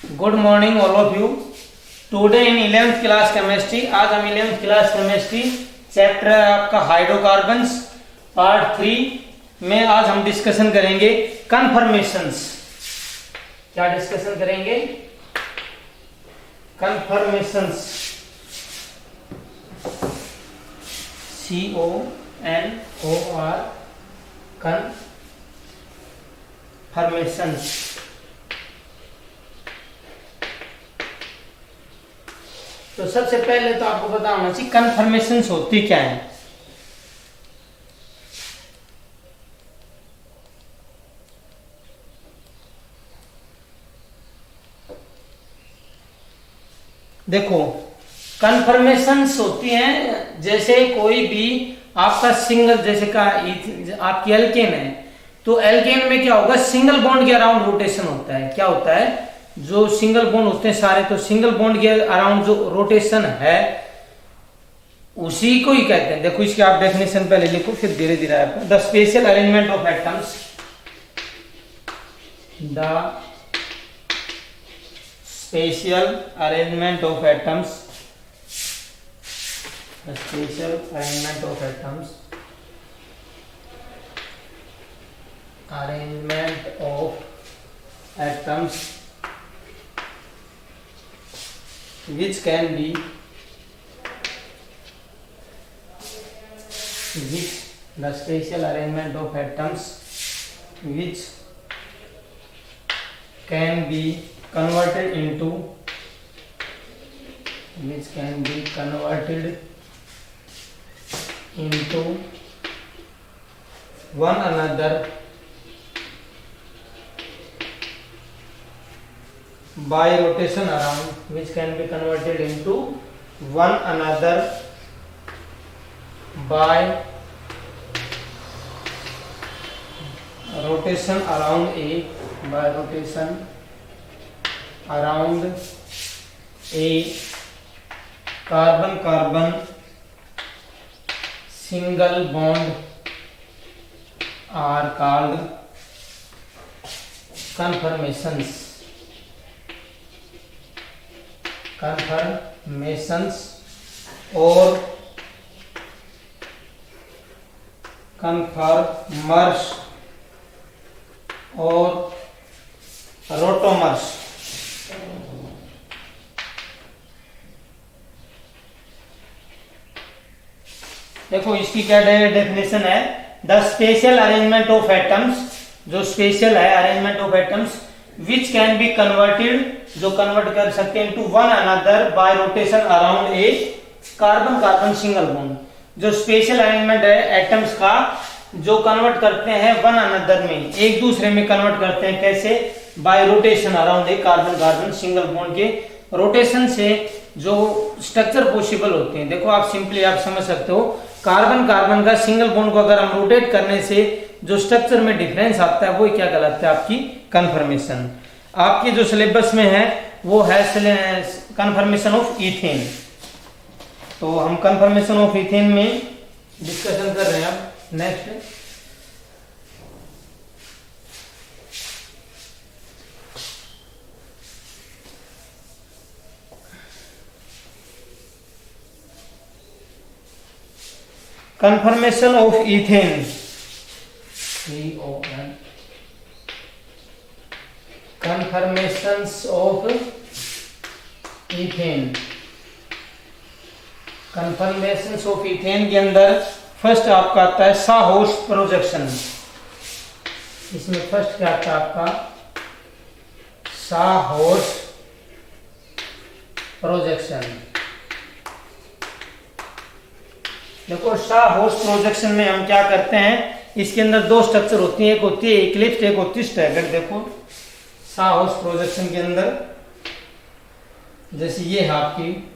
Good morning all of you. Today in 11th class chemistry, आज हम 11th class chemistry chapter आपका hydrocarbons part 3 में आज हम डिस्कशन करेंगे कन्फर्मेशंस। क्या डिस्कशन करेंगे? Conformations, CONOR, conformations. तो सबसे पहले तो आपको पता होना चाहिए कन्फर्मेशंस होती क्या है। देखो, कन्फर्मेशंस होती हैं जैसे कोई भी आपका सिंगल, जैसे का आपकी एल्केन है तो एल्केन में क्या होगा, सिंगल बॉन्ड के अराउंड रोटेशन होता है। क्या होता है? जो सिंगल बॉन्ड होते हैं सारे, तो सिंगल बॉन्ड के अराउंड जो रोटेशन है उसी को ही कहते हैं। देखो, इसकी आप डेफिनेशन पहले लिखो, फिर धीरे धीरे आपको the special arrangement of atoms, the special arrangement of atoms, the special arrangement of atoms, arrangement of atoms which can be the special arrangement of atoms which can be converted into one another by rotation around, which can be converted into one another by rotation around a carbon carbon single bond are called conformations और conformers और rotamers. देखो, इसकी क्या definition है? The special arrangement of atoms, जो special है arrangement of atoms which can be converted, जो convert कर सकते हैं, to one another by rotation around a carbon carbon single bond. जो स्पेशल अरेंजमेंट है एटम्स का, जो कन्वर्ट करते हैं वन अनदर में, एक दूसरे में कन्वर्ट करते हैं। कैसे? Bye rotation around a carbon carbon single bond के रोटेशन से जो स्ट्रक्चर पॉसिबल होते हैं। देखो, आप सिंपली आप समझ सकते हो, कार्बन कार्बन का सिंगल बॉन्ड को अगर हम रोटेट करने से जो स्ट्रक्चर में डिफरेंस आता है वो क्या कहलाता है? आपकी कन्फर्मेशन। आपके जो सिलेबस में है वो है कन्फर्मेशन ऑफ इथेन। तो हम कन्फर्मेशन ऑफ इथेन में डिस्कशन कर रहे हैं। अब next, confirmation of ethane, CON, conformations of ethane. Conformations of ethane के अंदर फर्स्ट आपका आता है साहोस्ट प्रोजेक्शन। इसमें फर्स्ट क्या आता है आपका? साहोस्ट प्रोजेक्शन। देखो, साहोस्ट प्रोजेक्शन में हम क्या करते हैं, इसके अंदर दो स्ट्रक्चर होती है, एक होती है इक्लिप्स, एक होती है स्टैगर्ड। देखो, साहोस्ट प्रोजेक्शन के अंदर जैसे ये है आपकी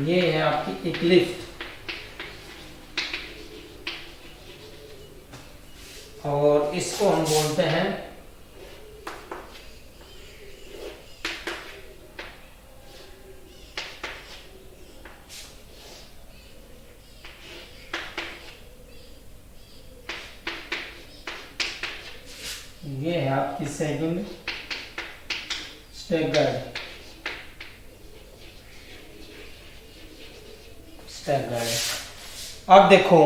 ये है आपकी इक्लिप्स, और इसको हम बोलते हैं आपकी सेकंड स्टैगर्ड। अब देखो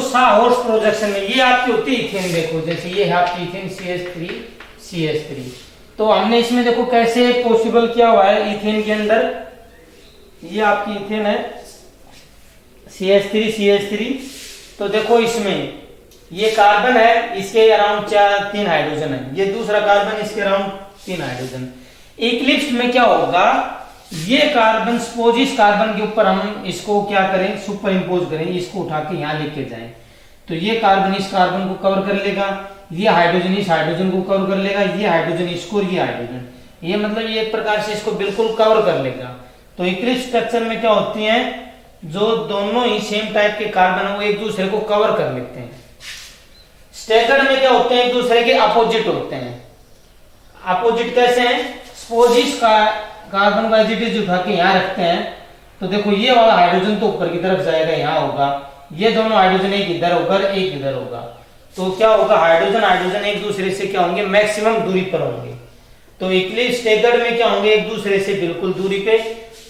साहॉर्स प्रोजेक्शन में ये आपकी होती है इथेन। देखो जैसे ये है आपकी इथेन CH3 तो हमने इसमें देखो कैसे पॉसिबल किया हुआ है इथेन के अंदर। ये आपकी इथेन है CH3 तो देखो इसमें ये कार्बन है, इसके अराउंड 3 हाइड्रोजन है, ये दूसरा कार्बन, इसके अराउंड 3 हाइड्रोजन। इक्लिप्स में क्या होगा, ये कार्बन सपोज इस कार्बन के ऊपर हम इसको क्या करें, सुपर इम्पोज करें, इसको उठा के यहाँ लेके जाएं तो ये कार्बन इस कार्बन को कवर कर लेगा, ये हाइड्रोजन इस हाइड्रोजन को कवर कर लेगा, ये हाइड्रोजन इसको, ये हाइड्रोजन, ये मतलब ये एक प्रकार से इसको बिल्कुल कवर कर लेगा। तो इक्लिप्स स्ट्रक्चर में क्या होती है, जो दोनों ही सेम टाइप के कार्बन है वो एक दूसरे को कवर कर लेते हैं। स्टैगर्ड में क्या होते हैं, एक दूसरे के अपोजिट होते हैं। अपोजिट कैसे हैं, सपोज इस कार्बन को एज इट इज उठा के यहाँ रखते हैं तो देखो ये वाला हाइड्रोजन तो ऊपर की तरफ जाएगा, यहाँ होगा, ये दोनों हाइड्रोजन एक इधर होगा एक इधर होगा, तो क्या होगा, हाइड्रोजन एक दूसरे से क्या होंगे, मैक्सिमम दूरी पर होंगे। तो इक्लिप्स स्टैगर्ड में क्या होंगे, एक दूसरे से बिल्कुल दूरी पे,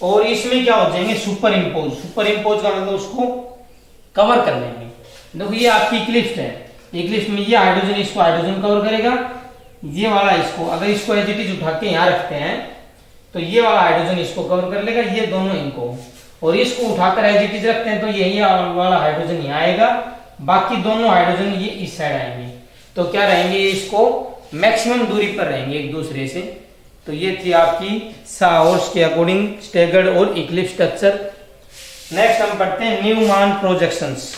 और इसमें क्या हो जाएंगे, सुपर इम्पोज का मतलब उसको कवर कर लेंगे। देखो ये आपकी इक्लिप्स है, इक्लिप्स में ये हाइड्रोजन इसको हाइड्रोजन कवर करेगा, ये वाला इसको, अगर इसको एज इट इज उठा के यहाँ रखते हैं तो ये वाला हाइड्रोजन इसको कवर कर लेगा, ये दोनों इनको, और इसको उठाकर एज इट इज रखते हैं तो ये वाला हाइड्रोजन यहाँ आएगा, बाकी दोनों हाइड्रोजन ये इस साइड आएंगे, तो क्या रहेंगे, इसको मैक्सिमम दूरी पर रहेंगे एक दूसरे से। तो ये थी आपकी साहॉर्स के अकॉर्डिंग स्टैगर्ड और इक्लिप्स स्ट्रक्चर। नेक्स्ट हम पढ़ते हैं न्यूमैन प्रोजेक्शंस।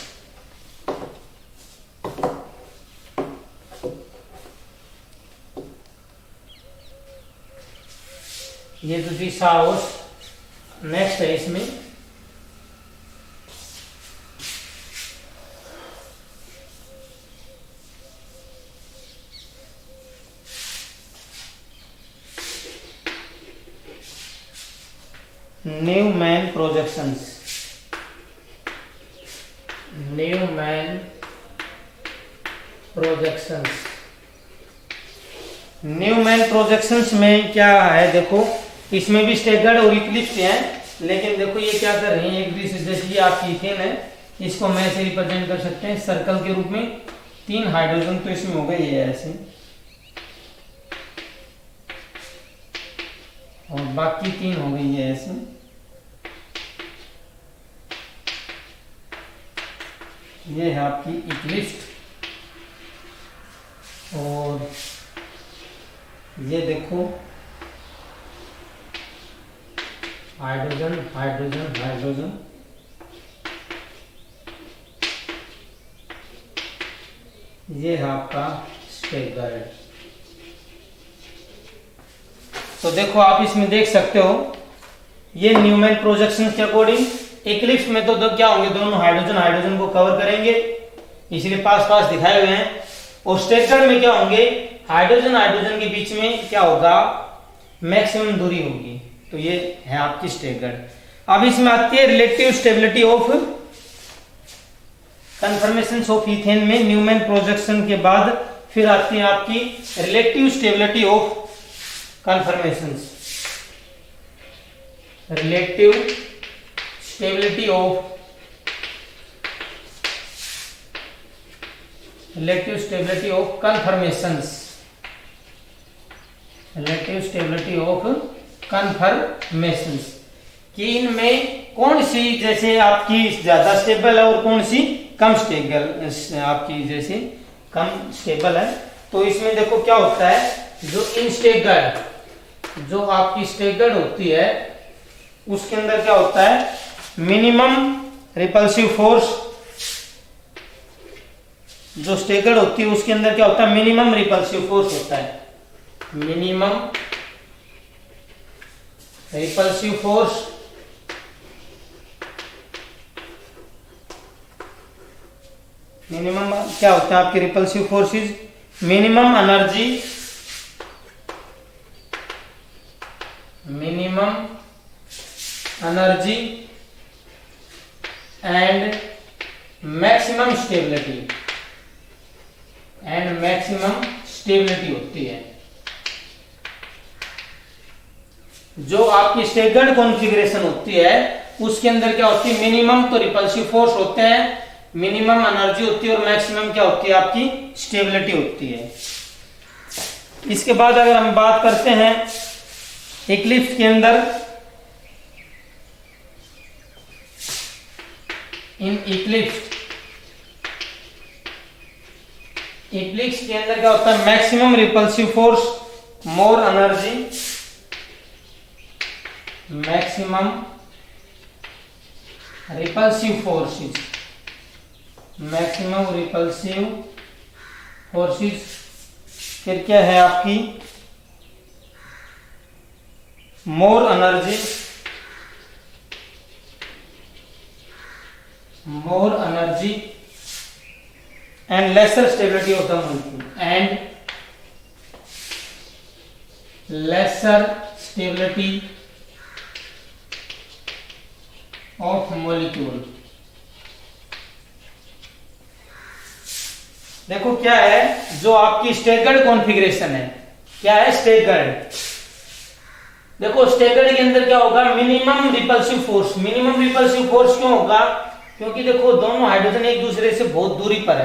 ये दूसरी साहॉर्स नेक्स्ट है इसमें। न्यूमैन प्रोजेक्शंस, न्यूमैन प्रोजेक्शंस में क्या है, देखो इसमें भी स्टैगर्ड और इक्लिप्स हैं, लेकिन देखो ये क्या कर रहे हैं, एक दूसरे जैसे ये आपकी इथेन है, इसको मैं ऐसे रिप्रेजेंट कर सकते हैं सर्कल के रूप में, 3 हाइड्रोजन तो इसमें हो गए ये ऐसे, और बाकी 3 हो गई है ऐसे। ये है आपकी इक्लिप्स, और ये देखो हाइड्रोजन, ये है आपका स्टैगर्ड। तो देखो आप इसमें देख सकते हो, ये न्यूमैन प्रोजेक्शन के अकॉर्डिंग इक्लिप्स में तो क्या होंगे, दोनों हाइड्रोजन को कवर करेंगे, इसलिए पास दिखाए हुए हैं, और स्टैगर्ड में क्या होंगे, हाइड्रोजन के बीच में क्या होगा, मैक्सिमम दूरी होगी। तो ये है आपकी स्टैगर्ड। अब इसमें आती है relative stability of conformations of ethane में, न्यूमैन प्रोजेक्शन के बाद फिर आती है आपकी relative stability of conformations, relative stability of conformations, relative stability of conformations, कि इनमें कौन सी जैसे आपकी ज्यादा स्टेबल है और कौन सी कम स्टेबल, आपकी जैसे कम स्टेबल है। तो इसमें देखो क्या होता है, जो इनस्टेगर्ड, जो आपकी स्टेगर्ड होती है उसके अंदर क्या होता है, मिनिमम रिपल्सिव फोर्स, जो स्टेगर्ड होती है उसके अंदर क्या होता है, मिनिमम रिपल्सिव फोर्स होता है, मिनिमम रिपल्सिव फोर्स, मिनिमम क्या होता है आपकी repulsive forces, minimum energy, and maximum stability, and maximum stability होती है। जो आपकी स्टेगर्ड कॉन्फ़िगरेशन होती है उसके अंदर क्या होती है, मिनिमम तो रिपल्सिव फोर्स होते हैं, मिनिमम एनर्जी होती है और मैक्सिमम क्या होती है आपकी स्टेबिलिटी होती है। इसके बाद अगर हम बात करते हैं इक्लिप्स के अंदर, इन इक्लिप्स के अंदर क्या होता है, maximum repulsive force, more energy, maximum repulsive forces, maximum repulsive forces, फिर क्या है आपकी more energy, and lesser stability of the molecule, and lesser stability of molecule. देखो क्या है, जो आपकी स्टेगर्ड कॉन्फ़िगरेशन है, क्या है स्टेगर्ड। देखो स्टेगर्ड के अंदर क्या होगा, minimum repulsive force. Minimum repulsive force क्यों होगा, क्योंकि देखो दोनों हाइड्रोजन एक दूसरे से बहुत दूरी पर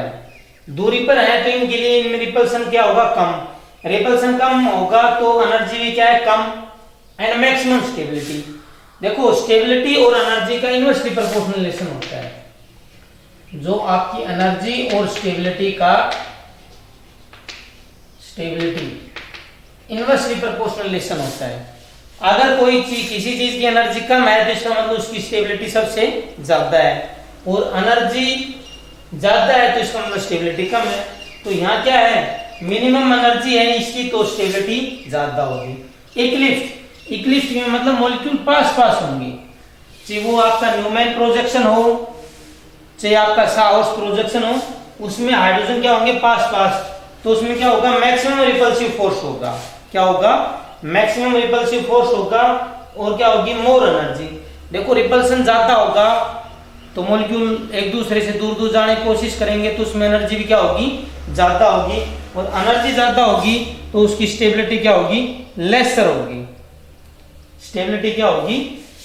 है, तो इनके लिए इनमें रिपल्सन क्या होगा, कम। रिपल्सन कम होगा तो एनर्जी भी क्या है, कम। एंड मैक्सिमम स्टेबिलिटी, देखो स्टेबिलिटी और एनर्जी का इनवर्सली प्रोपोर्शनल रिलेशन होता है। जो आपकी एनर्जी और स्टेबिलिटी का इनवर्सली प्रोपोर्शनल रिलेशन होता है। अगर कोई चीज, किसी चीज की एनर्जी कम है तो इसका मतलब उसकी स्टेबिलिटी सबसे ज्यादा है, और एनर्जी ज्यादा है तो इसका मतलब स्टेबिलिटी कम है। तो यहाँ क्या है, मिनिमम एनर्जी है इसकी तो स्टेबिलिटी ज्यादा होगी। इक्लिप्स में मतलब मॉलिक्यूल पास होंगे, चाहे वो आपका न्यूमैन प्रोजेक्शन हो, चाहे आपका साउथ प्रोजेक्शन हो, उसमें हाइड्रोजन क्या होंगे, पास, तो उसमें क्या होगा, मैक्सिमम रिपल्सिव फोर्स होगा। क्या होगा, मैक्सिमम रिपल्सिव फोर्स होगा, और क्या होगी, मोर एनर्जी। देखो रिपल्सन ज्यादा होगा तो मॉलिक्यूल एक दूसरे से दूर जाने की कोशिश करेंगे, तो उसमें एनर्जी भी क्या होगी, ज्यादा होगी, और एनर्जी ज्यादा होगी तो उसकी स्टेबिलिटी क्या होगी, लेसर होगी। स्टेबिलिटी क्या होगी,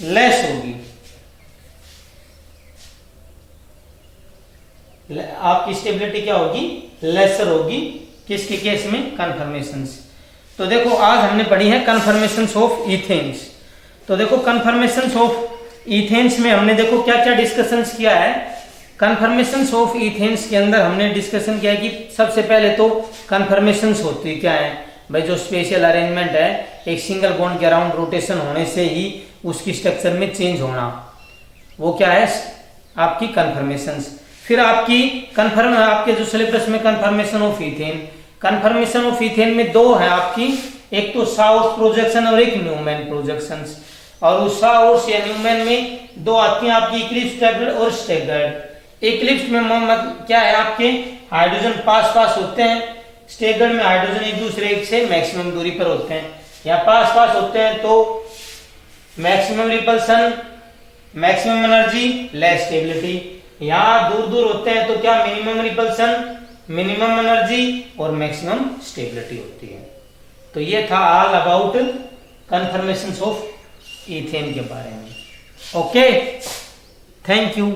लेस होगी। आपकी स्टेबिलिटी क्या होगी, लेसर होगी। किसके केस में, कन्फर्मेशंस। तो देखो आज हमने पढ़ी है कन्फर्मेशंस ऑफ इथेन्स। तो देखो कन्फर्मेशंस ऑफ इथेन्स में हमने देखो क्या क्या डिस्कशंस किया है। कन्फर्मेशंस ऑफ इथेन्स के अंदर हमने डिस्कशन किया कि सबसे पहले तो कन्फर्मेशंस होती क्या है भाई, जो स्पेशल अरेंजमेंट है, एक सिंगल बॉन्ड के अराउंड रोटेशन होने से ही उसकी स्ट्रक्चर में चेंज होना, वो क्या है आपकी कन्फर्मेशंस। फिर आपके जो सिलेबस में कन्फर्मेशन ऑफ इथेन में दो है आपकी, एक तो साउथ प्रोजेक्शन और एक न्यूमैन प्रोजेक्शन। और उस साउथ या न्यूमैन में दो आती हैं आपकी, इक्लिप्स स्टैगर्ड और स्टैगर्ड। इक्लिप्स में मतलब क्या है, आपके हाइड्रोजन पास होते हैं, स्टैगर्ड में हाइड्रोजन एक दूसरे से मैक्सिमम दूरी पर होते हैं। या पास होते हैं तो maximum repulsion, maximum energy, less stability. यहाँ दूर होते हैं तो क्या, मिनिमम रिपल्सन, मिनिमम एनर्जी और मैक्सिमम स्टेबिलिटी होती है। तो ये था all about conformations of ethane के बारे में। Okay, thank you.